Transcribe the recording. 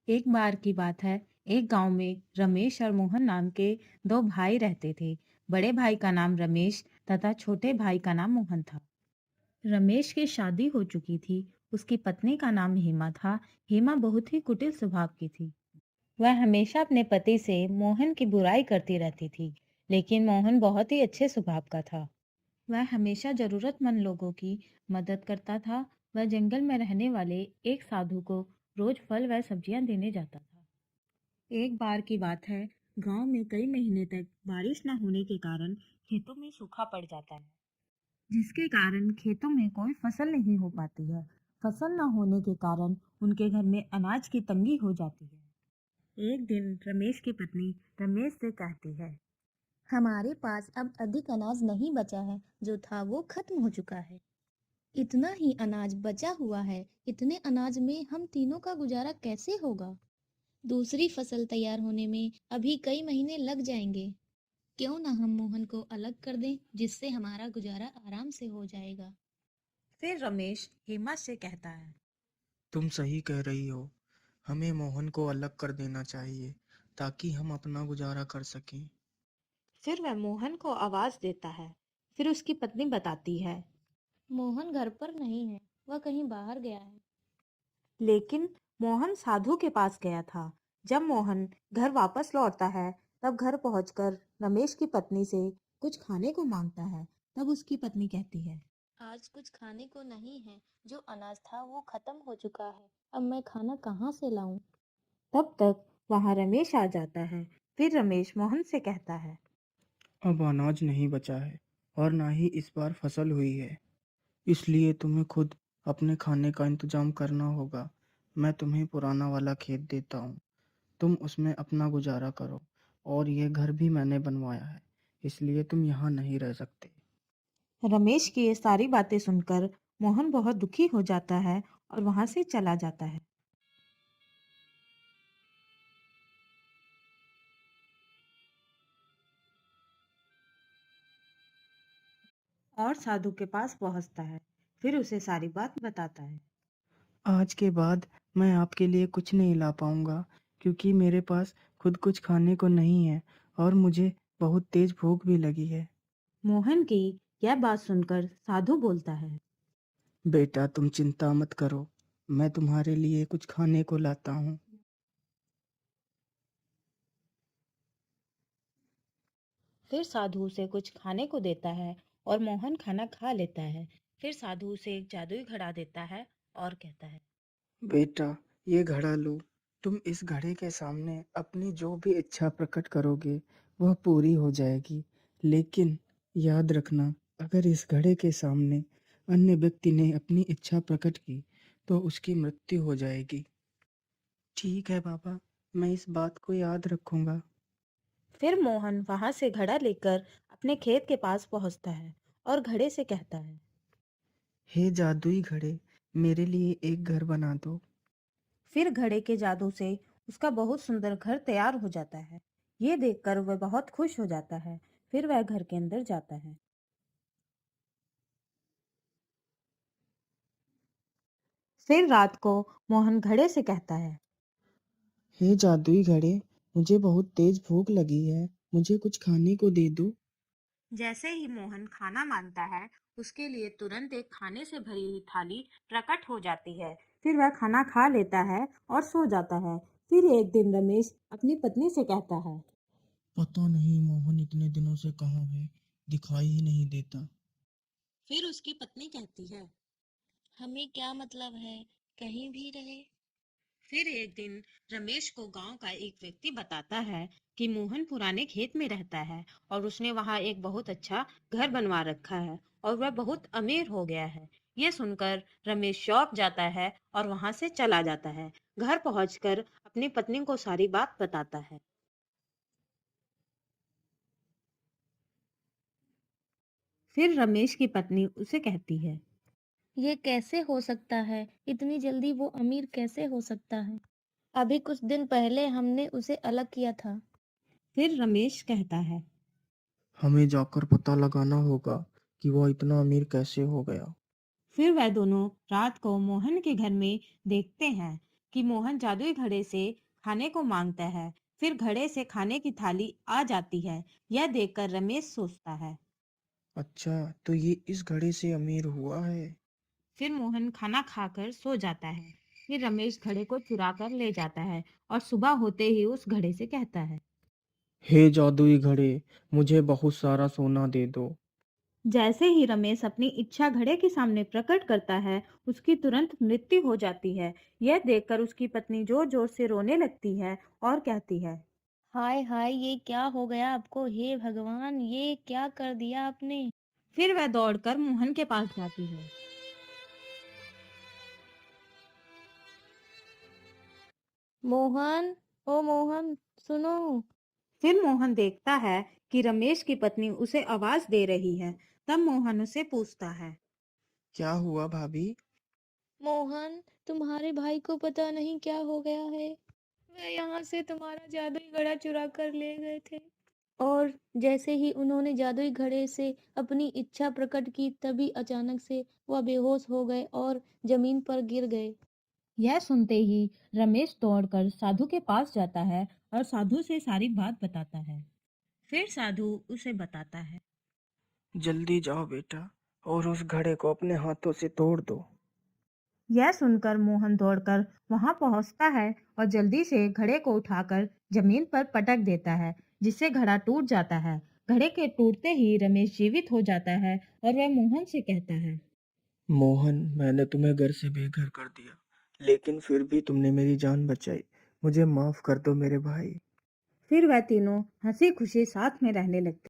एक बार की बात है। एक गांव में रमेश और मोहन नाम के दो भाई रहते थे। बड़े भाई का नाम रमेश तथा छोटे भाई का नाम मोहन था। रमेश की शादी हो चुकी थी। उसकी पत्नी का नाम हेमा था। हेमा बहुत ही कुटिल स्वभाव की थी। वह हमेशा अपने पति से मोहन की बुराई करती रहती थी। लेकिन मोहन बहुत ही अच्छे स्वभाव का था। वह हमेशा जरूरतमंद लोगों की मदद करता था। वह जंगल में रहने वाले एक साधु को रोज फल व सब्जियां देने जाता था। एक बार की बात है। गांव में कई महीने तक बारिश न होने के कारण खेतों में सूखा पड़ जाता है, जिसके कारण खेतों में कोई फसल नहीं हो पाती है। फसल न होने के कारण उनके घर में अनाज की तंगी हो जाती है। एक दिन रमेश की पत्नी रमेश से कहती है, हमारे पास अब अधिक अनाज नहीं बचा है। जो था वो खत्म हो चुका है। इतना ही अनाज बचा हुआ है। इतने अनाज में हम तीनों का गुजारा कैसे होगा? दूसरी फसल तैयार होने में अभी कई महीने लग जाएंगे। क्यों ना हम मोहन को अलग कर दें, जिससे हमारा गुजारा आराम से हो जाएगा। फिर रमेश हेमा से कहता है। तुम सही कह रही हो। हमें मोहन को अलग कर देना चाहिए ताकि हम अपना गुजारा कर सकें। फिर वह मोहन को आवाज देता है। फिर उसकी पत्नी बताती है, मोहन घर पर नहीं है, वह कहीं बाहर गया है। लेकिन मोहन साधु के पास गया था। जब मोहन घर वापस लौटता है, तब घर पहुंचकर रमेश की पत्नी से कुछ खाने को मांगता है। तब उसकी पत्नी कहती है, आज कुछ खाने को नहीं है। जो अनाज था वो खत्म हो चुका है। अब मैं खाना कहाँ से लाऊं? तब तक वहां रमेश आ जाता है। फिर रमेश मोहन से कहता है, अब अनाज नहीं बचा है और ना ही इस बार फसल हुई है, इसलिए तुम्हें खुद अपने खाने का इंतजाम करना होगा। मैं तुम्हें पुराना वाला खेत देता हूँ, तुम उसमें अपना गुजारा करो। और यह घर भी मैंने बनवाया है, इसलिए तुम यहाँ नहीं रह सकते। रमेश की ये सारी बातें सुनकर मोहन बहुत दुखी हो जाता है और वहां से चला जाता है। और साधु के पास पहुंचता है। फिर उसे सारी बात बताता है। आज के बाद मैं आपके लिए कुछ नहीं ला पाऊंगा, क्योंकि मेरे पास खुद कुछ खाने को नहीं है और मुझे बहुत तेज भूख भी लगी है। मोहन की यह बात सुनकर साधु बोलता है, बेटा, तुम चिंता मत करो, मैं तुम्हारे लिए कुछ खाने को लाता हूँ। फिर साधु उसे कुछ खाने को देता है और मोहन खाना खा लेता है। फिर साधु उसे एक जादुई घड़ा देता है और कहता है, बेटा, ये घड़ा लो। तुम इस घड़े के सामने अपनी जो भी इच्छा प्रकट करोगे वह पूरी हो जाएगी। लेकिन याद रखना, अगर इस घड़े के सामने अन्य व्यक्ति ने अपनी इच्छा प्रकट की तो उसकी मृत्यु हो जाएगी। ठीक है बाबा, मैं इस बात को याद रखूंगा। फिर मोहन वहां से घड़ा लेकर अपने खेत के पास पहुंचता है और घड़े से कहता है। हे जादुई घड़े, मेरे लिए एक घर बना दो। फिर घड़े के जादू से उसका बहुत सुंदर घर तैयार हो जाता है। ये देखकर वह बहुत खुश हो जाता है। फिर वह घर के अंदर जाता है। फिर रात को मोहन घड़े से कहता है, हे जादुई घड़े, मुझे बहुत तेज भूख लगी है, मुझे कुछ खाने को दे दो। जैसे ही मोहन खाना मांगता है, उसके लिए तुरंत एक खाने से भरी हुई थाली प्रकट हो जाती है। फिर वह खाना खा लेता है और सो जाता है। फिर एक दिन रमेश अपनी पत्नी से कहता है, पता नहीं मोहन इतने दिनों से कहाँ है, दिखाई ही नहीं देता। फिर उसकी पत्नी कहती है, हमें क्या मतलब है, कहीं भी रहे। फिर एक दिन रमेश को गांव का एक व्यक्ति बताता है कि मोहन पुराने खेत में रहता है और उसने वहां एक बहुत अच्छा घर बनवा रखा है और वह बहुत अमीर हो गया है। ये सुनकर रमेश चौंक जाता है और वहां से चला जाता है। घर पहुंचकर अपनी पत्नी को सारी बात बताता है। फिर रमेश की पत्नी उसे कहती है, ये कैसे हो सकता है? इतनी जल्दी वो अमीर कैसे हो सकता है? अभी कुछ दिन पहले हमने उसे अलग किया था। फिर रमेश कहता है, हमें जाकर पता लगाना होगा कि वह इतना अमीर कैसे हो गया। फिर वह दोनों रात को मोहन के घर में देखते हैं। कि मोहन जादुई घड़े से खाने को मांगता है। फिर घड़े से खाने की थाली आ जाती है। यह देखकर रमेश सोचता है। अच्छा, तो ये इस घड़े से अमीर हुआ है। फिर मोहन खाना खाकर सो जाता है। फिर रमेश घड़े को चुरा कर ले जाता है और सुबह होते ही उस घड़े से कहता है। हे जादुई घड़े, मुझे बहुत सारा सोना दे दो। जैसे ही रमेश अपनी इच्छा घड़े के सामने प्रकट करता है, उसकी तुरंत मृत्यु हो जाती है। यह देखकर उसकी पत्नी जोर जोर से रोने लगती है और कहती है। हाय हाय, ये क्या हो गया आपको? हे भगवान, ये क्या कर दिया आपने? फिर वह दौड़कर मोहन के पास जाती है। मोहन, ओ मोहन, सुनो। फिर मोहन देखता है कि रमेश की पत्नी उसे आवाज दे रही है। तब मोहन उसे पूछता है। क्या हुआ भाभी? मोहन, तुम्हारे भाई को पता नहीं क्या हो गया है। वह यहाँ से तुम्हारा जादुई घड़ा चुरा कर ले गए थे। और जैसे ही उन्होंने जादुई घड़े से अपनी इच्छा प्रकट की, तभी अचानक से वह बेहोश हो गए और जमीन पर गिर गए। यह सुनते ही रमेश दौड़कर साधु के पास जाता है और साधु से सारी बात बताता है। फिर साधु उसे बताता है। जल्दी जाओ बेटा, और उस घड़े को अपने हाथों से तोड़ दो। यह सुनकर मोहन दौड़कर वहां पहुंचता है और जल्दी से घड़े को उठाकर जमीन पर पटक देता है, जिससे घड़ा टूट जाता है। घड़े के टूटते ही रमेश जीवित हो जाता है और वह मोहन से कहता है। मोहन, मैंने तुम्हें घर से बेघर कर दिया, लेकिन फिर भी तुमने मेरी जान बचाई। मुझे माफ कर दो मेरे भाई। फिर वह तीनों हंसी खुशी साथ में रहने लगते।